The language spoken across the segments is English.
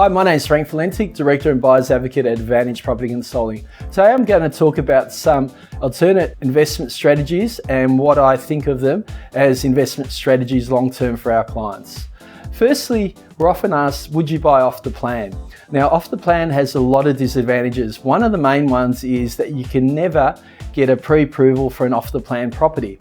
Hi, my name is Valentic, Director and Buyer's Advocate at Advantage Property Consulting. Today I'm going to talk about some alternate investment strategies and what I think of them as investment strategies long-term for our clients. Firstly, we're often asked, would you buy off the plan? Now, off the plan has a lot of disadvantages. One of the main ones is that you can never get a pre-approval for an off-the-plan property.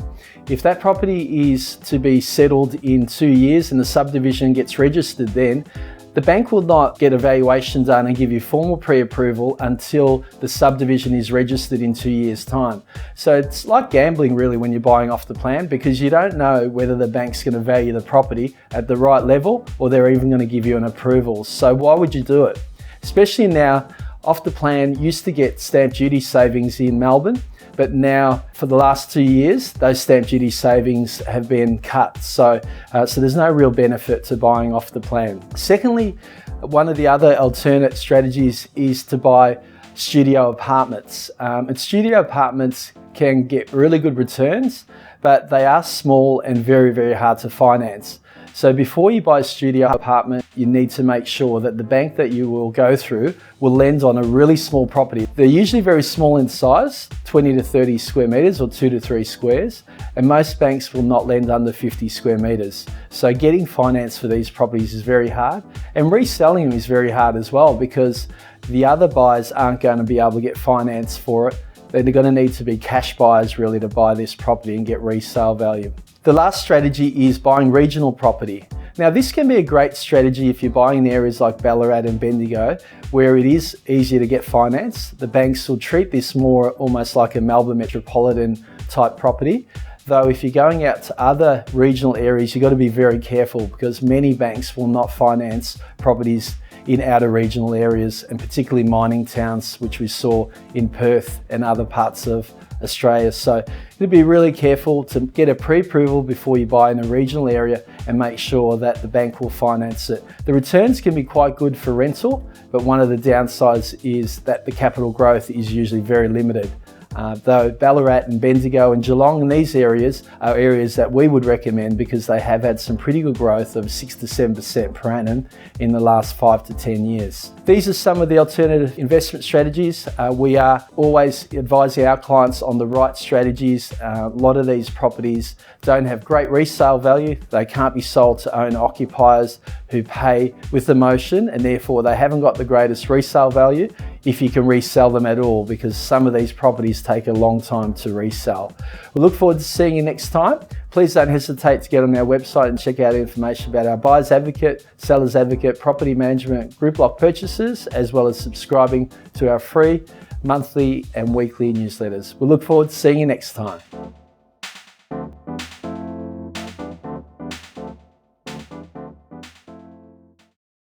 If that property is to be settled in 2 years and the subdivision gets registered then, the bank will not get a valuation done and give you formal pre-approval until the subdivision is registered in 2 years' time. So it's like gambling really when you're buying off the plan, because you don't know whether the bank's going to value the property at the right level or they're even going to give you an approval. So why would you do it? Especially now, off the plan used to get stamp duty savings in Melbourne, but now for the last 2 years, those stamp duty savings have been cut. So there's no real benefit to buying off the plan. Secondly, one of the other alternate strategies is to buy studio apartments. And studio apartments can get really good returns, but they are small and very, very hard to finance. So before you buy a studio apartment, you need to make sure that the bank that you will go through will lend on a really small property. They're usually very small in size, 20 to 30 square meters or 2 to 3 squares, and most banks will not lend under 50 square meters. So getting finance for these properties is very hard, and reselling them is very hard as well, because the other buyers aren't going to be able to get finance for it. They're going to need to be cash buyers really to buy this property and get resale value. The last strategy is buying regional property. Now this can be a great strategy if you're buying in areas like Ballarat and Bendigo, where it is easier to get finance. The banks will treat this more almost like a Melbourne metropolitan type property. Though if you're going out to other regional areas, you've got to be very careful, because many banks will not finance properties in outer regional areas, and particularly mining towns, which we saw in Perth and other parts of Australia. So you need to be really careful to get a pre-approval before you buy in a regional area and make sure that the bank will finance it. The returns can be quite good for rental, but one of the downsides is that the capital growth is usually very limited. Though Ballarat and Bendigo and Geelong and these areas are areas that we would recommend, because they have had some pretty good growth of 6 to 7% per annum in the last 5 to 10 years. These are some of the alternative investment strategies. We are always advising our clients on the right strategies. A lot of these properties don't have great resale value. They can't be sold to owner-occupiers who pay with emotion, and therefore they haven't got the greatest resale value if you can resell them at all, because some of these properties take a long time to resell. We look forward to seeing you next time. Please don't hesitate to get on our website and check out information about our Buyer's Advocate, Seller's Advocate, Property Management, Group Block purchases, as well as subscribing to our free monthly and weekly newsletters. We look forward to seeing you next time.